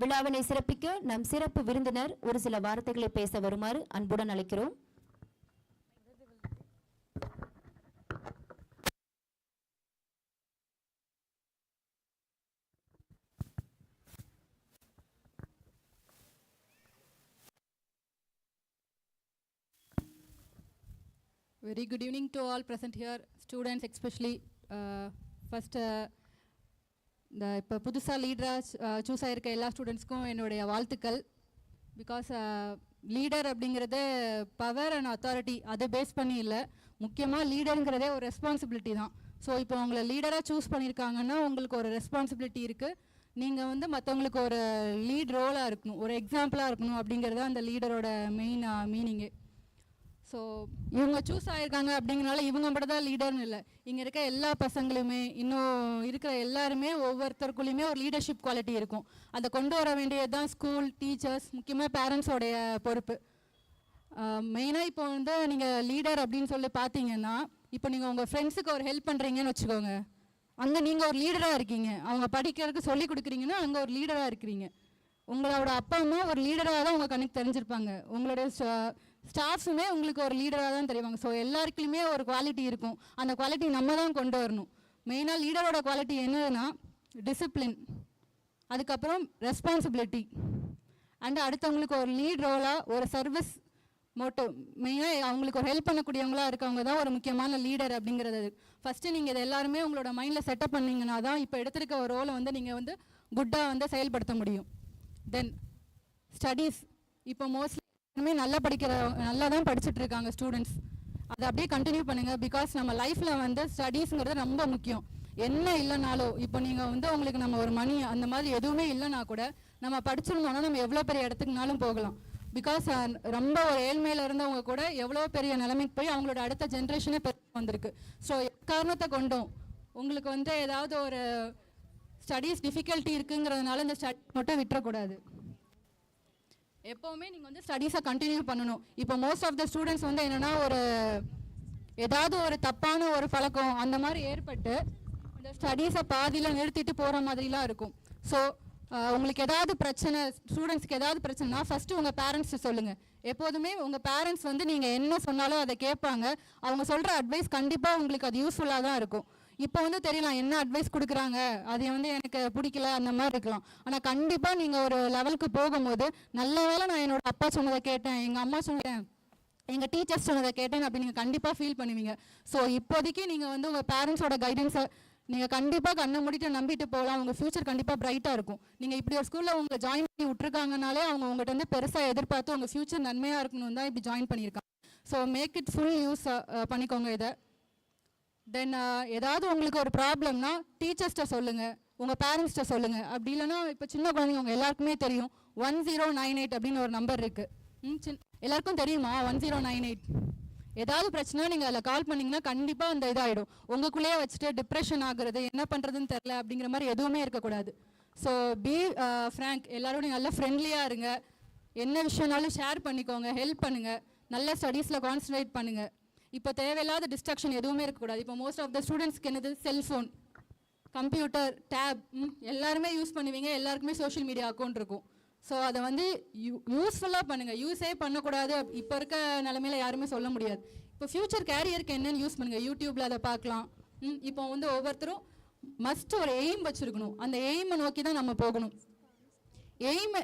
விழாவினை சிறப்பிக்க நம் சிறப்பு விருந்தினர் ஒரு சில வார்த்தைகளை பேச வருமாறு அன்புடன் அழைக்கிறோம். Very good evening to all present here, students especially. First, இந்த இப்போ புதுசாக லீடராக சூஸ் ஆகிருக்க எல்லா ஸ்டூடெண்ட்ஸ்க்கும் என்னுடைய வாழ்த்துக்கள். பிகாஸ் லீடர் அப்படிங்கிறது பவர் அண்ட் அத்தாரிட்டி அதை பேஸ் பண்ணி இல்லை, முக்கியமாக லீடருங்கிறதே ஒரு ரெஸ்பான்சிபிலிட்டி தான். ஸோ இப்போ உங்களை லீடராக சூஸ் பண்ணியிருக்காங்கன்னா உங்களுக்கு ஒரு ரெஸ்பான்சிபிலிட்டி இருக்குது. நீங்கள் வந்து மற்றவங்களுக்கு ஒரு லீட் ரோலாக இருக்கணும், ஒரு எக்ஸாம்பிளாக இருக்கணும் அப்படிங்கிறது தான் அந்த லீடரோட மெயின் மீனிங்கு. ஸோ இவங்க சூஸ் ஆகிருக்காங்க அப்படிங்கிறனால இவங்க மட்டும் தான் லீடர்னு இல்லை, இங்கே இருக்க எல்லா பசங்களுமே இன்னும் இருக்கிற எல்லாருமே ஒவ்வொருத்தருக்குள்ளேயுமே ஒரு லீடர்ஷிப் குவாலிட்டி இருக்கும். அதை கொண்டு வர வேண்டியது தான் ஸ்கூல், டீச்சர்ஸ், முக்கியமாக பேரண்ட்ஸோடைய பொறுப்பு. மெயினாக இப்போ வந்து நீங்கள் லீடர் அப்படின்னு சொல்லி பார்த்தீங்கன்னா, இப்போ நீங்கள் உங்கள் ஃப்ரெண்ட்ஸுக்கு ஒரு ஹெல்ப் பண்ணுறீங்கன்னு வச்சுக்கோங்க, அங்கே நீங்கள் ஒரு லீடராக இருக்கீங்க. அவங்க படிக்கிறதுக்கு சொல்லி கொடுக்குறீங்கன்னா அங்கே ஒரு லீடராக இருக்கிறீங்க. உங்களோட அப்பா அம்மா ஒரு லீடராக தான் உங்கள் கணக்கு தெரிஞ்சிருப்பாங்க, உங்களுடைய ஸ்டாஃப்ஸுமே உங்களுக்கு ஒரு லீடராக தான் தெரிவாங்க. ஸோ எல்லாருக்குமே ஒரு குவாலிட்டி இருக்கும், அந்த குவாலிட்டி நம்ம தான் கொண்டு வரணும். மெயினாக லீடரோட குவாலிட்டி என்னதுன்னா டிசிப்ளின், அதுக்கப்புறம் ரெஸ்பான்சிபிலிட்டி, அண்ட் அடுத்தவங்களுக்கு ஒரு லீட் ரோலாக ஒரு சர்வீஸ் மோட்டிவ். மெயினாக அவங்களுக்கு ஒரு ஹெல்ப் பண்ணக்கூடியவங்களா இருக்கவங்க தான் ஒரு முக்கியமான லீடர் அப்படிங்கிறது. ஃபஸ்ட்டு நீங்கள் இதை எல்லாருமே உங்களோட மைண்டில் செட்டப் பண்ணிங்கன்னா தான் இப்போ எடுத்திருக்க ஒரு ரோலை வந்து நீங்கள் வந்து குட்டாக வந்து செயல்படுத்த முடியும். தென் ஸ்டடீஸ், இப்போ மோஸ்ட்லி நல்லா தான் படிச்சுட்டு இருக்காங்க ஸ்டூடெண்ட்ஸ், அதை அப்படியே கண்டினியூ பண்ணுங்கள். பிகாஸ் நம்ம லைஃப்பில் வந்து ஸ்டடீஸுங்கிறது ரொம்ப முக்கியம். என்ன இல்லைனாலும் இப்போ நீங்கள் வந்து உங்களுக்கு நம்ம ஒரு மணி அந்த மாதிரி எதுவுமே இல்லைனா கூட நம்ம படிச்சிருந்தோம்னா நம்ம எவ்வளோ பெரிய இடத்துக்குனாலும் போகலாம். பிகாஸ் ரொம்ப ஒரு ஏழ்மையில் இருந்தவங்க கூட எவ்வளோ பெரிய நிலைமைக்கு போய் அவங்களோட அடுத்த ஜென்ரேஷனே பெருசாக வந்திருக்கு. ஸோ காரணத்தை கொண்டும் உங்களுக்கு வந்து ஏதாவது ஒரு ஸ்டடீஸ் டிஃபிகல்ட்டி இருக்குங்கிறதுனால இந்த ஸ்டடி மட்டும் விட்டுறக்கூடாது. எப்போவுமே நீங்கள் வந்து ஸ்டடீஸை கண்டினியூ பண்ணணும். இப்போ மோஸ்ட் ஆஃப் த ஸ்டூடெண்ட்ஸ் வந்து என்னென்னா ஒரு ஏதாவது ஒரு தப்பான ஒரு பழக்கம் அந்த மாதிரி ஏற்பட்டு இந்த ஸ்டடீஸை பாதியில் நிறுத்திட்டு போகிற மாதிரிலாம் இருக்கும். ஸோ உங்களுக்கு ஏதாவது பிரச்சனை, ஸ்டூடெண்ட்ஸ்க்கு ஏதாவது பிரச்சனைனா ஃபஸ்ட்டு உங்கள் பேரண்ட்ஸ்ட்டு சொல்லுங்கள். எப்போதுமே உங்கள் பேரண்ட்ஸ் வந்து நீங்கள் என்ன சொன்னாலும் அதை கேட்பாங்க. அவங்க சொல்கிற அட்வைஸ் கண்டிப்பாக உங்களுக்கு அது யூஸ்ஃபுல்லாக தான் இருக்கும். இப்போ வந்து தெரியலாம் என்ன அட்வைஸ் கொடுக்குறாங்க, அது வந்து எனக்கு பிடிக்கல அந்த மாதிரி இருக்கலாம். ஆனால் கண்டிப்பாக நீங்கள் ஒரு லெவலுக்கு போகும்போது நல்ல வேளை நான் என்னோட அப்பா சொன்னதை கேட்டேன், எங்கள் அம்மா சொன்னேன், எங்கள் டீச்சர்ஸ் சொன்னதை கேட்டேன் அப்படி நீங்கள் கண்டிப்பாக ஃபீல் பண்ணுவீங்க. ஸோ இப்போதைக்கு நீங்கள் வந்து உங்கள் பேரண்ட்ஸோட கைடன்ஸை நீங்கள் கண்டிப்பாக கண்ணை மூடிட்டு நம்பிட்டு போகலாம். உங்கள் ஃப்யூச்சர் கண்டிப்பாக பிரைட்டாக இருக்கும். நீங்கள் இப்படி ஒரு ஸ்கூலில் உங்களை ஜாயின் பண்ணி விட்டுருக்காங்கனாலே அவங்க உங்கள்கிட்ட வந்து பெருசாக எதிர்பார்த்து உங்கள் ஃப்யூச்சர் நன்மையாக இருக்கணும் தான் இப்படி ஜாயின் பண்ணியிருக்காங்க. So make it full use பண்ணிக்கோங்க இதை. தென் ஏதாவது உங்களுக்கு ஒரு ப்ராப்ளம்னா டீச்சர்ஸ்கிட்ட சொல்லுங்கள், உங்கள் பேரண்ட்ஸ்கிட்ட சொல்லுங்கள். அப்படி இல்லைனா இப்போ சின்ன குழந்தைங்க உங்கள் எல்லாருக்குமே தெரியும் 1098 அப்படின்னு ஒரு நம்பர் இருக்குது. எல்லாருக்கும் தெரியுமா 1098? ஏதாவது பிரச்சனை நீங்கள் அதில் கால் பண்ணிங்கன்னா கண்டிப்பாக அந்த இதாகிடும். உங்களுக்குள்ளேயே வச்சுட்டு டிப்ரெஷன் ஆகுறது, என்ன பண்ணுறதுன்னு தெரில அப்படிங்கிற மாதிரி எதுவுமே இருக்கக்கூடாது. ஸோ பி ஃப்ராங்க், எல்லாரோடையும் நல்லா ஃப்ரெண்ட்லியாக இருங்க. என்ன விஷயம்னாலும் ஷேர் பண்ணிக்கோங்க, ஹெல்ப் பண்ணுங்கள், நல்ல ஸ்டடீஸில் கான்சன்ட்ரேட் பண்ணுங்கள். இப்போ தேவையில்லாத டிஸ்ட்ராக்ஷன் எதுவுமே இருக்கக்கூடாது. இப்போ மோஸ்ட் ஆஃப் த ஸ்டூடெண்ட்ஸ்க்கு என்னது, செல்ஃபோன், கம்ப்யூட்டர், டேப் எல்லாருமே யூஸ் பண்ணுவீங்க. எல்லாருக்குமே சோஷியல் மீடியா அக்கௌண்ட் இருக்கும். ஸோ அதை வந்து யூஸ்ஃபுல்லாக பண்ணுங்கள். யூஸே பண்ணக்கூடாது இப்போ இருக்க நிலமையில யாருமே சொல்ல முடியாது. இப்போ ஃப்யூச்சர் கேரியருக்கு என்னென்னு யூஸ் பண்ணுங்கள். யூடியூப்பில் அதை பார்க்கலாம். இப்போ வந்து ஒவ்வொருத்தரும் மஸ்ட் ஒரு எய்ம் வச்சுருக்கணும். அந்த எய்மை நோக்கி தான் நம்ம போகணும். எய்ம்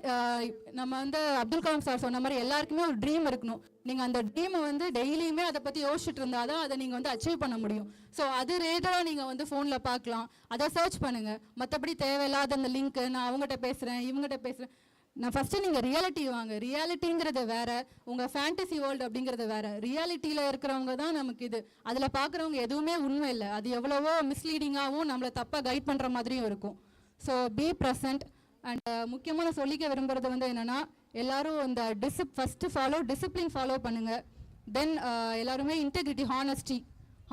நம்ம வந்து அப்துல் கலாம் சார் சொன்ன மாதிரி எல்லாருக்குமே ஒரு ட்ரீம் இருக்கணும். நீங்கள் அந்த ட்ரீமை வந்து டெய்லியுமே அதை பற்றி யோசிச்சுட்டு இருந்தால் தான் அதை நீங்கள் வந்து அச்சீவ் பண்ண முடியும். ஸோ அது ரேட்டராக நீங்கள் வந்து ஃபோனில் பார்க்கலாம், அதை சர்ச் பண்ணுங்கள். மற்றபடி தேவையில்லாத அந்த லிங்க்கு, நான் அவங்ககிட்ட பேசுகிறேன், இவங்ககிட்ட பேசுகிறேன். நான் ஃபஸ்ட்டு நீங்கள் ரியாலிட்டி வாங்க. ரியாலிட்டிங்கிறது வேறு, உங்கள் ஃபேண்டசி வேர்ல்டு அப்படிங்கிறது வேறு. ரியாலிட்டியில் இருக்கிறவங்க தான் நமக்கு இது. அதில் பார்க்குறவங்க எதுவுமே உண்மை இல்லை. அது எவ்வளவோ மிஸ்லீடிங்காகவும் நம்மளை தப்பாக கைட் பண்ணுற மாதிரியும் இருக்கும். So be present. அண்ட் முக்கியமாக நான் சொல்லிக்க விரும்புகிறது வந்து என்னென்னா, எல்லோரும் இந்த ஃபஸ்ட்டு டிசிப்ளின் ஃபாலோ பண்ணுங்கள். தென் எல்லாருமே இன்டெகிரிட்டி,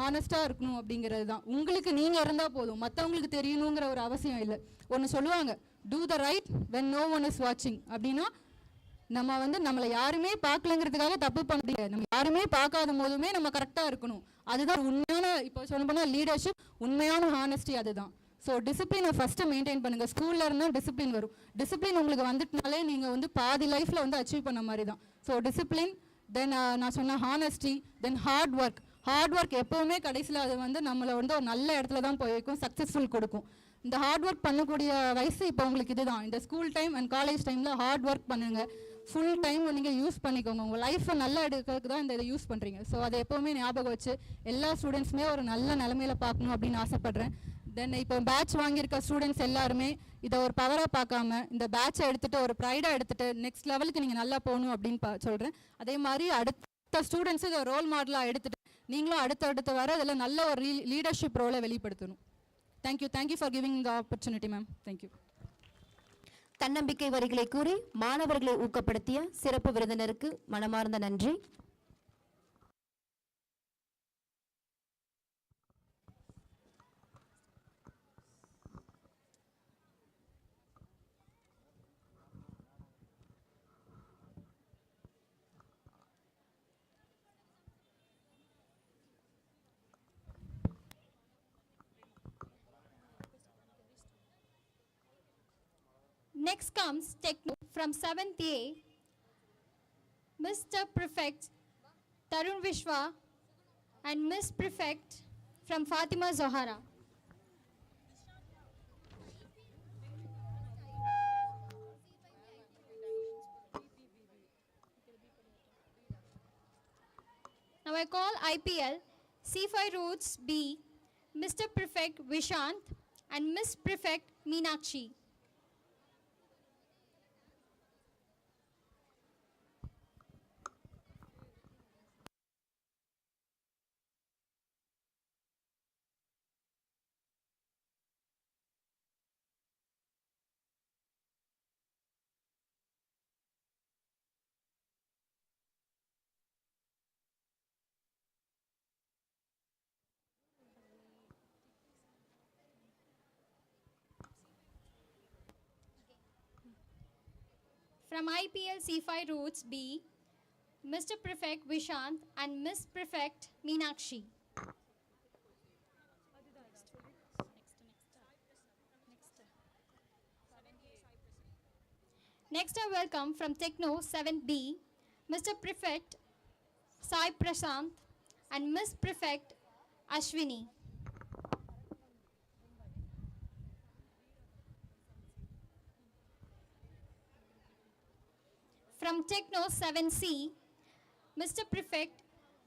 ஹானஸ்ட்டாக இருக்கணும் அப்படிங்கிறது தான். உங்களுக்கு நீங்கள் இருந்தால் போதும், மற்றவங்களுக்கு தெரியணுங்கிற ஒரு அவசியம் இல்லை. ஒன்று சொல்லுவாங்க, do the right when no one is வாட்சிங். அப்படின்னா நம்ம வந்து நம்மளை யாருமே பார்க்கலங்கிறதுக்காக தப்பு பண்ண முடியாது. நம்ம யாருமே பார்க்காத போதுமே நம்ம கரெக்டாக இருக்கணும். அதுதான் உண்மையான, இப்போ சொல்ல போனால் லீடர்ஷிப், உண்மையான ஹானஸ்டி அதுதான். ஸோ டிசிப்ளினை ஃபஸ்ட்டு மெயின்டைன் பண்ணுங்கள். ஸ்கூலில் இருந்தால் டிசிப்ளின் வரும். டிசிப்ளின் உங்களுக்கு வந்துட்டுனாலே நீங்கள் வந்து பாதி லைஃப்பில் வந்து அச்சீவ் பண்ண மாதிரி தான். ஸோ டிசிப்ளின், தென் நான் சொன்ன ஹானஸ்டி, தென் ஹார்ட் ஒர்க் எப்போவுமே கடைசியில் அது வந்து நம்மளை வந்து ஒரு நல்ல இடத்துல தான் போய் வைக்கும், சக்ஸஸ்ஃபுல் கொடுக்கும். இந்த ஹார்ட் ஒர்க் பண்ணக்கூடிய வயசு இப்போ உங்களுக்கு இதுதான். இந்த ஸ்கூல் டைம் அண்ட் காலேஜ் டைமில் ஹார்ட் ஒர்க் பண்ணுங்கள். ஃபுல் டைம் நீங்கள் யூஸ் பண்ணிக்கோங்க. உங்கள் லைஃப்பை நல்லா எடுக்கிறதுக்கு தான் இந்த இதை யூஸ் பண்ணுறீங்க. ஸோ அதை எப்போவுமே ஞாபகம் வச்சு எல்லா ஸ்டூடெண்ட்ஸுமே ஒரு நல்ல நிலமையில பார்க்கணும் அப்படின்னு ஆசைப்பட்றேன். தென் இப்போ பேட்ச் வாங்கியிருக்க ஸ்டூடெண்ட்ஸ் எல்லாருமே இதை ஒரு பவராக பார்க்காம இந்த பேட்சை எடுத்துகிட்டு ஒரு ப்ரைடாக எடுத்துகிட்டு நெக்ஸ்ட் லெவலுக்கு நீங்கள் நல்லா போகணும் அப்படின்னு சொல்கிறேன். அதே மாதிரி அடுத்த ஸ்டூடெண்ட்ஸு இதை ரோல் மாடலாக எடுத்துகிட்டு நீங்களும் அடுத்தடுத்து வர இதில் நல்ல ஒரு லீடர்ஷிப் ரோலை வெளிப்படுத்தணும். Thank you for giving the opportunity ma'am. Thank you. தன்னம்பிக்கை வரிகளை கூறி மாணவர்களை ஊக்கப்படுத்திய சிறப்பு விருந்தினருக்கு மனமார்ந்த நன்றி. Next comes Techno from 7th A, Mr. Prefect Tarun Vishwa and Miss Prefect from Fatima Zohara. Now I call IPL C5 Roots B, Mr. Prefect Vishant and Miss Prefect Meenakshi. From IPL C5 Roots B, Mr. Prefect Vishant and Miss Prefect Meenakshi. Next I welcome from Techno 7B, Mr. Prefect Sai Prashant and Miss Prefect Ashwini. From Techno 7C, Mr. Prefect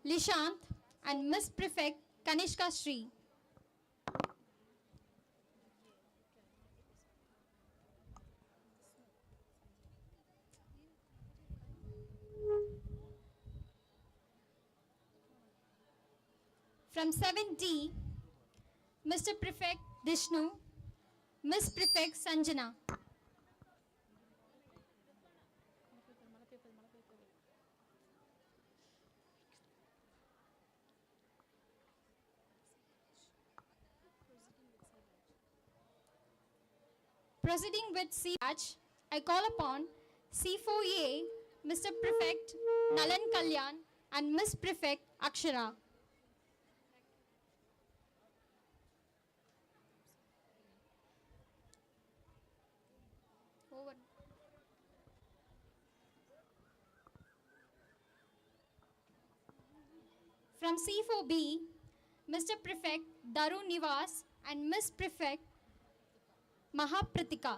Lishant and Miss Prefect Kanishka Sri. From 7D, Mr. Prefect Dishnu, Miss Prefect Sanjana. Proceeding with C batch, I call upon C4A, Mr. Prefect Nalan Kalyan and Miss Prefect Akshara. Over. From C4B, Mr. Prefect Daru Nivas and Miss Prefect Mahapratika.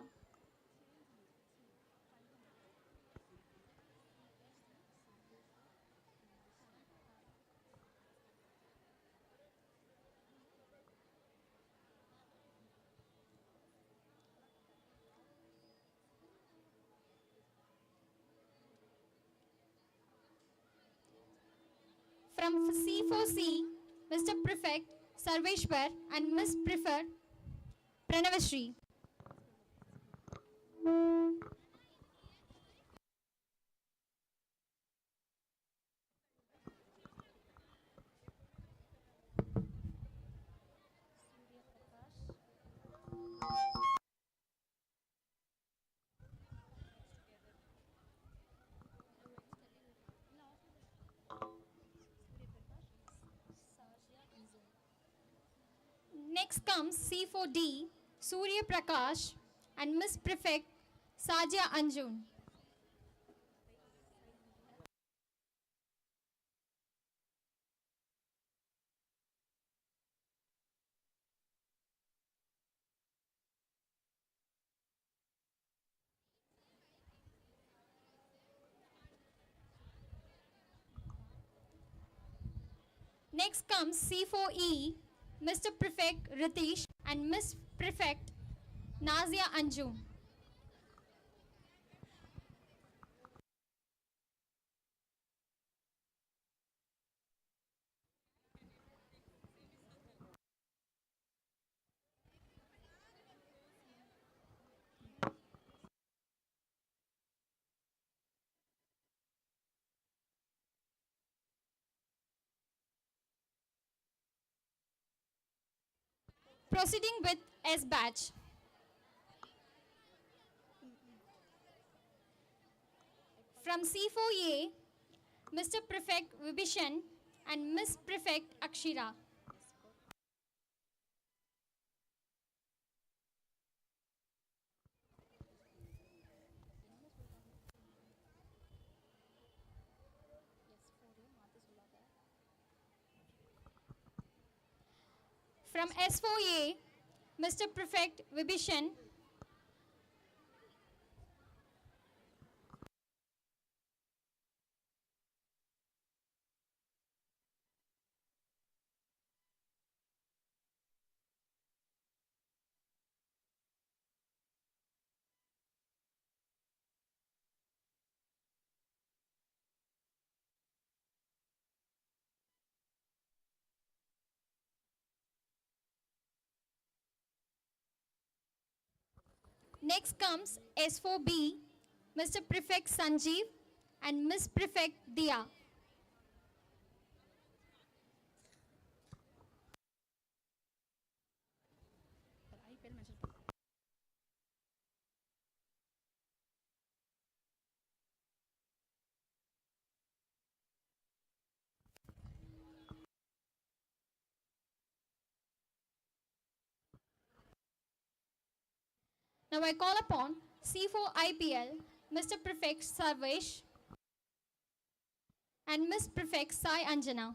From C4C, Mr. Prefect Sarveshwar and Miss Prefect Pranavashri. Next comes C4D, Surya Prakash and Miss Prefect Sajya Anjun. Next comes C4E, Mr. Prefect Ritesh and Miss Prefect Nazia Anjum. Proceeding with S batch. From C4A, Mr. Prefect Vibhishan and Miss Prefect Akshira. From S4A, Mr. Prefect Vibhishan Next comes S4B, Mr. Prefect Sanjeev and Miss Prefect Dia. Now I call upon C4IPL, Mr. Prefect Sarvesh and Miss Prefect Sai Anjana.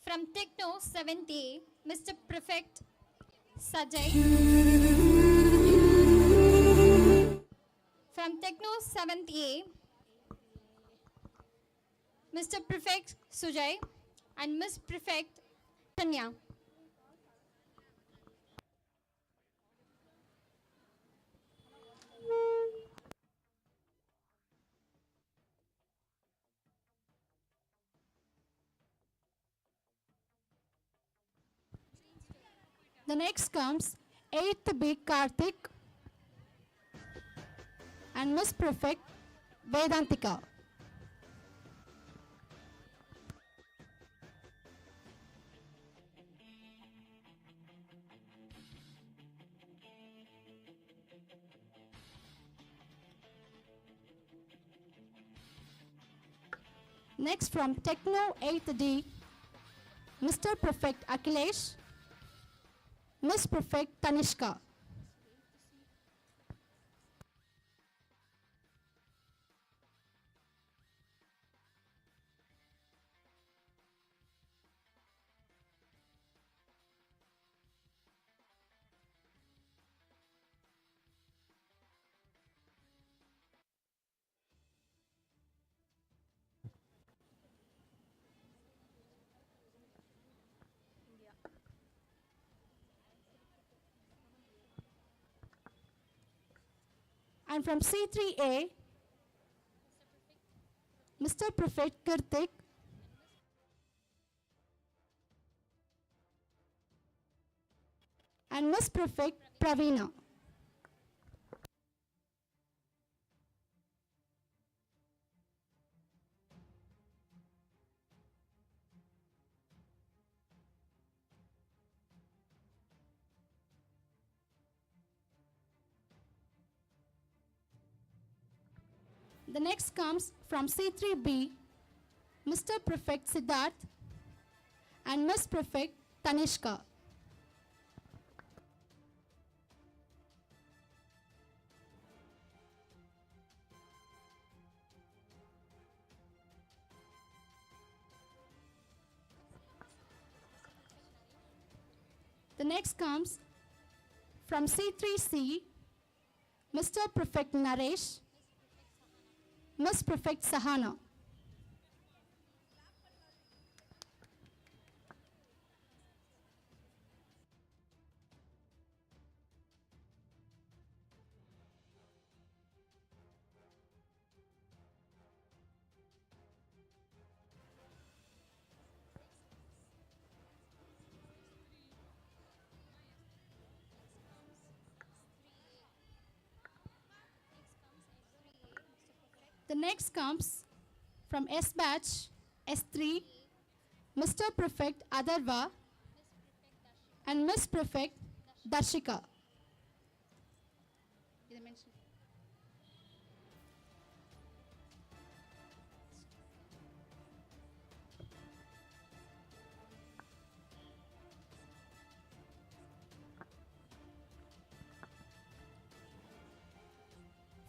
From Techno 7th, Mr. Prefect Sajay. From Techno 7th, Mr. Prefect Sujay and Miss Prefect Tanya. The next comes 8th B Karthik and Miss Prefect Vedantika. Next from Techno 8th D, Mr. Prefect Akhilesh, Miss Prefect Tanishka. And from C3A, Mr. Prefect Karthik and Miss Prefect Praveena. The next comes from C3B, Mr. Prefect Siddharth and Miss Prefect Tanishka. The next comes from C3C, Mr. Prefect Naresh, Miss Prefect Sahana. The next comes from S batch, S3, Mr. Prefect Adarva and Miss Prefect Darshika.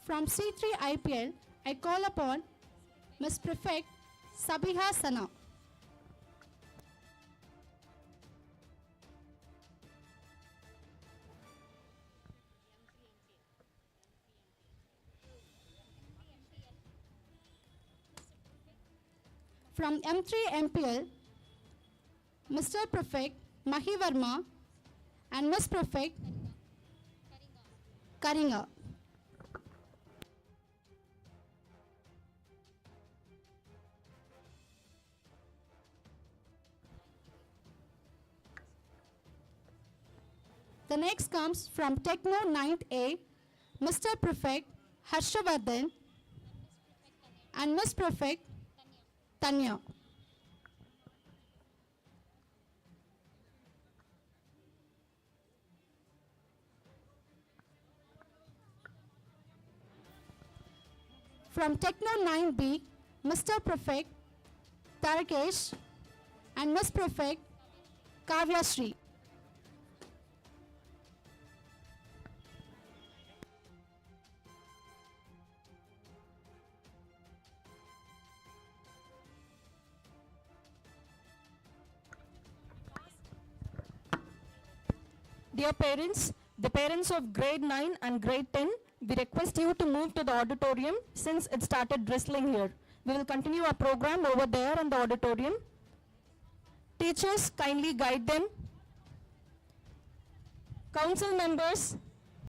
From C3 IPL, I call upon Miss Prefect Sabiha Sana. From M3 MPL, Mr. Prefect Mahi Verma and Miss Prefect Karinga. The next comes from Techno 9th A, Mr. Prefect Harshavardhan and Miss Prefect Tanya. From Techno 9B, Mr. Prefect Tarakesh and Miss Prefect Kavya Sri. Dear parents, the parents of grade 9 and grade 10, we request you to move to the auditorium since it started drizzling here. We will continue our program over there in the auditorium. Teachers, kindly guide them. Council members,